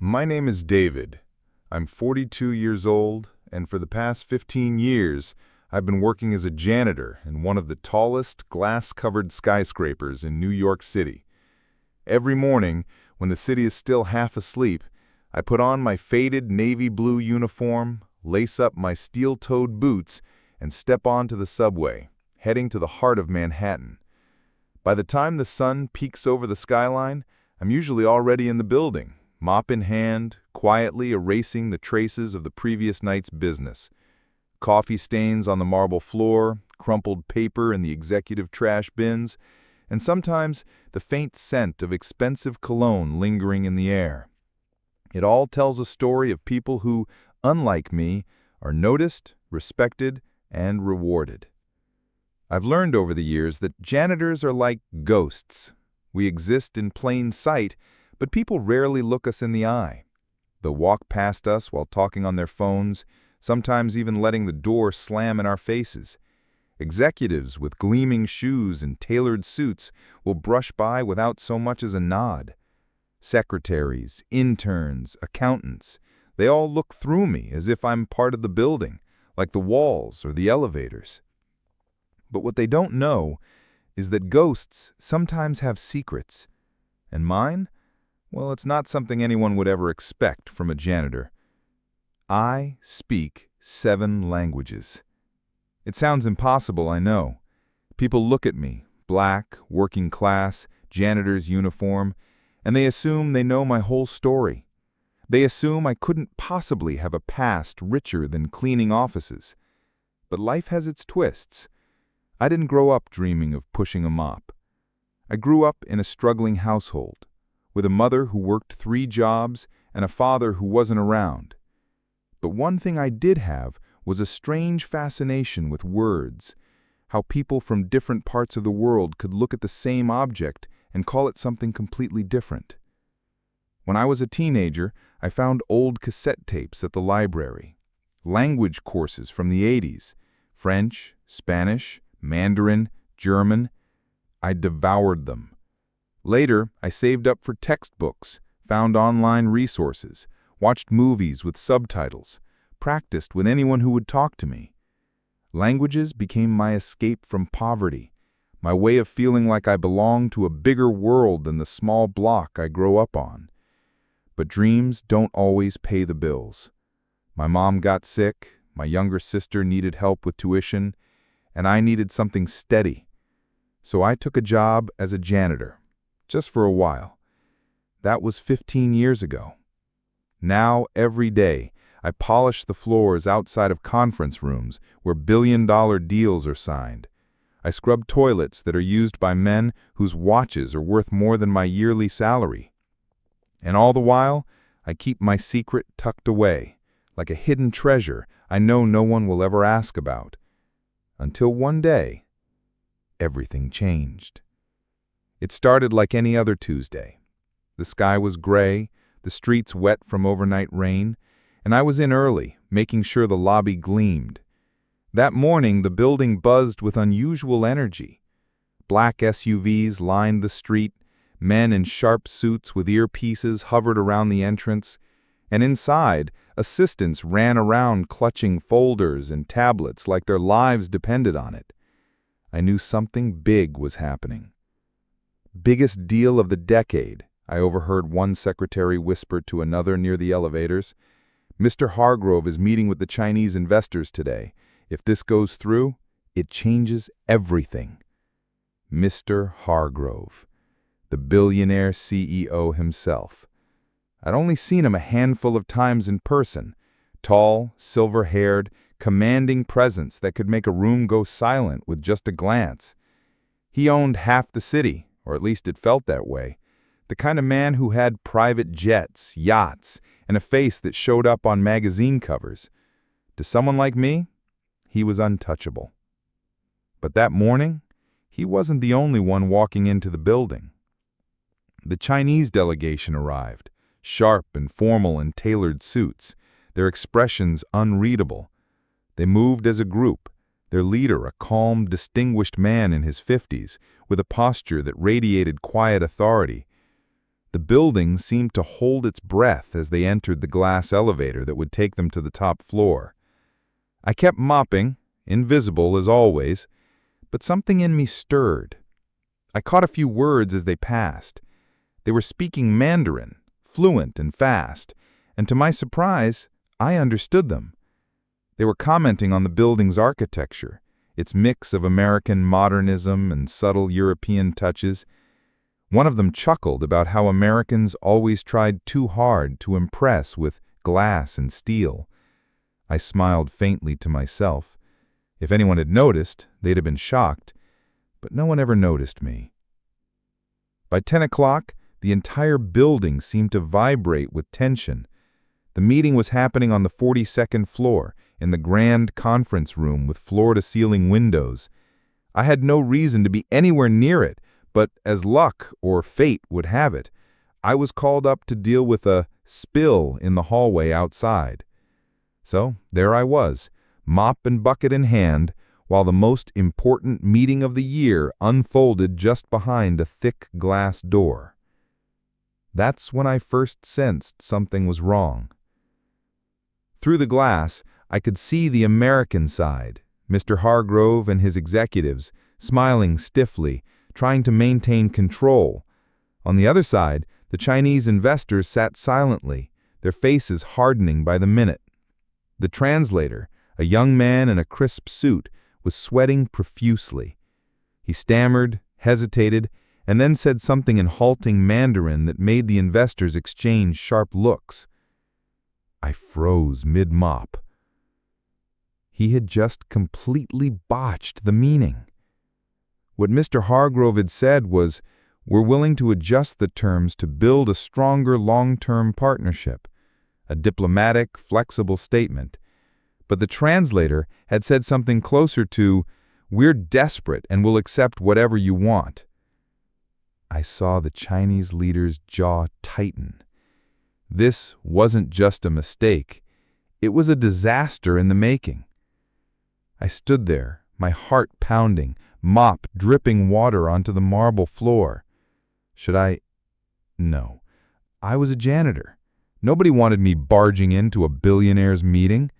My name is David. I'm 42 years old, and for the past 15 years, I've been working as a janitor in one of the tallest glass-covered skyscrapers in New York City. Every morning, when the city is still half asleep, I put on my faded navy blue uniform, lace up my steel-toed boots, and step onto the subway, heading to the heart of Manhattan. By the time the sun peeks over the skyline, I'm usually already in the building, mop in hand, quietly erasing the traces of the previous night's business. Coffee stains on the marble floor, crumpled paper in the executive trash bins, and sometimes the faint scent of expensive cologne lingering in the air. It all tells a story of people who, unlike me, are noticed, respected, and rewarded. I've learned over the years that janitors are like ghosts. We exist in plain sight, but people rarely look us in the eye. They'll walk past us while talking on their phones, sometimes even letting the door slam in our faces. Executives with gleaming shoes and tailored suits will brush by without so much as a nod. Secretaries, interns, accountants, they all look through me as if I'm part of the building, like the walls or the elevators. But what they don't know is that ghosts sometimes have secrets. And mine? Well, it's not something anyone would ever expect from a janitor. I speak 7 languages. It sounds impossible, I know. People look at me, black, working class, janitor's uniform, and they assume they know my whole story. They assume I couldn't possibly have a past richer than cleaning offices. But life has its twists. I didn't grow up dreaming of pushing a mop. I grew up in a struggling household, with a mother who worked 3 jobs and a father who wasn't around. But one thing I did have was a strange fascination with words, how people from different parts of the world could look at the same object and call it something completely different. When I was a teenager, I found old cassette tapes at the library, language courses from the 80s, French, Spanish, Mandarin, German. I devoured them. Later, I saved up for textbooks, found online resources, watched movies with subtitles, practiced with anyone who would talk to me. Languages became my escape from poverty, my way of feeling like I belonged to a bigger world than the small block I grew up on. But dreams don't always pay the bills. My mom got sick, my younger sister needed help with tuition, and I needed something steady. So I took a job as a janitor, just for a while. That was 15 years ago. Now, every day, I polish the floors outside of conference rooms where billion-dollar deals are signed. I scrub toilets that are used by men whose watches are worth more than my yearly salary. And all the while, I keep my secret tucked away, like a hidden treasure I know no one will ever ask about. Until one day, everything changed. It started like any other Tuesday. The sky was gray, the streets wet from overnight rain, and I was in early, making sure the lobby gleamed. That morning, the building buzzed with unusual energy. Black SUVs lined the street, men in sharp suits with earpieces hovered around the entrance, and inside, assistants ran around clutching folders and tablets like their lives depended on it. I knew something big was happening. "Biggest deal of the decade," I overheard one secretary whisper to another near the elevators. "Mr. Hargrove is meeting with the Chinese investors today. If this goes through, it changes everything." Mr. Hargrove, the billionaire CEO himself. I'd only seen him a handful of times in person, tall, silver-haired, commanding presence that could make a room go silent with just a glance. He owned half the city, or at least it felt that way. The kind of man who had private jets, yachts, and a face that showed up on magazine covers. To someone like me, he was untouchable. But that morning, he wasn't the only one walking into the building. The Chinese delegation arrived, sharp and formal in tailored suits, their expressions unreadable. They moved as a group, their leader a calm, distinguished man in his 50s, with a posture that radiated quiet authority. The building seemed to hold its breath as they entered the glass elevator that would take them to the top floor. I kept mopping, invisible as always, but something in me stirred. I caught a few words as they passed. They were speaking Mandarin, fluent and fast, and to my surprise, I understood them. They were commenting on the building's architecture, its mix of American modernism and subtle European touches. One of them chuckled about how Americans always tried too hard to impress with glass and steel. I smiled faintly to myself. If anyone had noticed, they'd have been shocked, but no one ever noticed me. By 10 o'clock, the entire building seemed to vibrate with tension. The meeting was happening on the 42nd floor, in the grand conference room with floor-to-ceiling windows. I had no reason to be anywhere near it, but as luck or fate would have it, I was called up to deal with a spill in the hallway outside. So there I was, mop and bucket in hand, while the most important meeting of the year unfolded just behind a thick glass door. That's when I first sensed something was wrong. Through the glass, I could see the American side, Mr. Hargrove and his executives, smiling stiffly, trying to maintain control. On the other side, the Chinese investors sat silently, their faces hardening by the minute. The translator, a young man in a crisp suit, was sweating profusely. He stammered, hesitated, and then said something in halting Mandarin that made the investors exchange sharp looks. I froze mid-mop. He had just completely botched the meaning. What Mr. Hargrove had said was, "We're willing to adjust the terms to build a stronger long-term partnership," a diplomatic, flexible statement. But the translator had said something closer to, "We're desperate and will accept whatever you want." I saw the Chinese leader's jaw tighten. This wasn't just a mistake. It was a disaster in the making. I stood there, my heart pounding, mop dripping water onto the marble floor. Should I? No. I was a janitor. Nobody wanted me barging into a billionaire's meeting.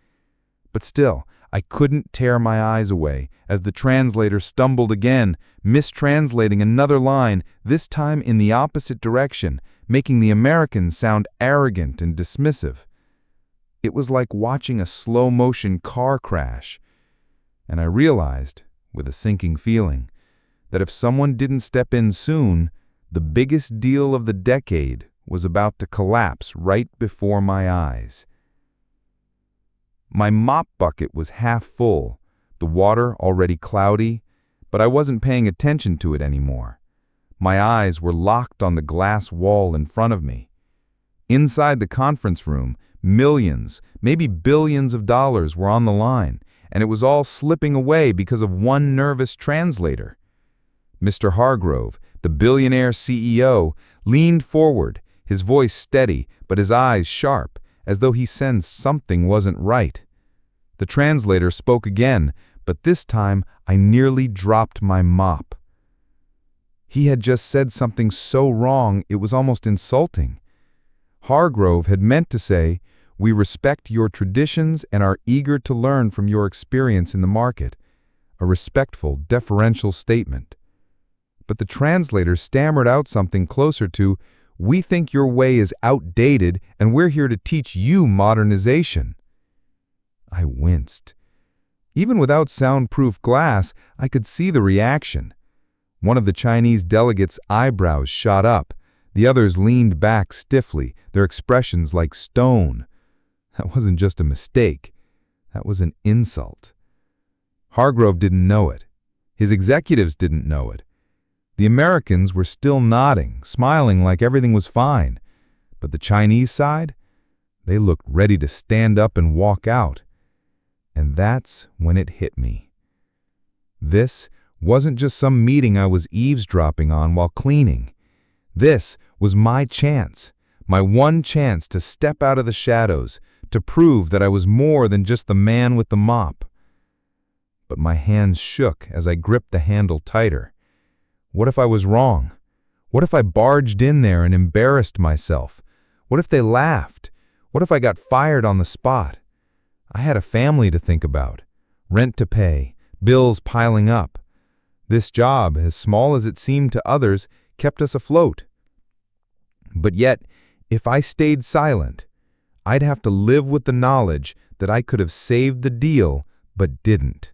But still, I couldn't tear my eyes away as the translator stumbled again, mistranslating another line, this time in the opposite direction, making the Americans sound arrogant and dismissive. It was like watching a slow-motion car crash. And I realized, with a sinking feeling, that if someone didn't step in soon, the biggest deal of the decade was about to collapse right before my eyes. My mop bucket was half full, the water already cloudy, but I wasn't paying attention to it anymore. My eyes were locked on the glass wall in front of me. Inside the conference room, millions, maybe billions of dollars were on the line, and it was all slipping away because of one nervous translator. Mr. Hargrove, the billionaire CEO, leaned forward, his voice steady but his eyes sharp, as though he sensed something wasn't right. The translator spoke again, but this time I nearly dropped my mop. He had just said something so wrong it was almost insulting. Hargrove had meant to say, "We respect your traditions and are eager to learn from your experience in the market," a respectful, deferential statement. But the translator stammered out something closer to, "We think your way is outdated and we're here to teach you modernization." I winced. Even without soundproof glass, I could see the reaction. One of the Chinese delegates' eyebrows shot up. The others leaned back stiffly, their expressions like stone. That wasn't just a mistake. That was an insult. Hargrove didn't know it. His executives didn't know it. The Americans were still nodding, smiling like everything was fine. But the Chinese side? They looked ready to stand up and walk out. And that's when it hit me. This wasn't just some meeting I was eavesdropping on while cleaning. This was my chance, my one chance to step out of the shadows, to prove that I was more than just the man with the mop. But my hands shook as I gripped the handle tighter. What if I was wrong? What if I barged in there and embarrassed myself? What if they laughed? What if I got fired on the spot? I had a family to think about, rent to pay, bills piling up. This job, as small as it seemed to others, kept us afloat. But yet, if I stayed silent, I'd have to live with the knowledge that I could have saved the deal, but didn't.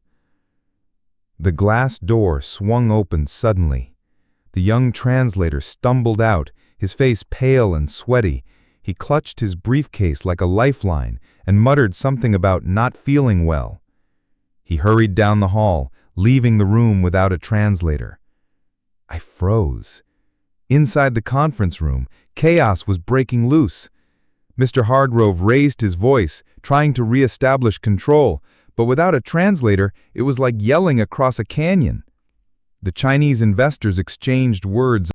The glass door swung open suddenly. The young translator stumbled out, his face pale and sweaty. He clutched his briefcase like a lifeline and muttered something about not feeling well. He hurried down the hall, leaving the room without a translator. I froze. Inside the conference room, chaos was breaking loose. Mr. Hardgrove raised his voice, trying to re-establish control, but without a translator, it was like yelling across a canyon. The Chinese investors exchanged words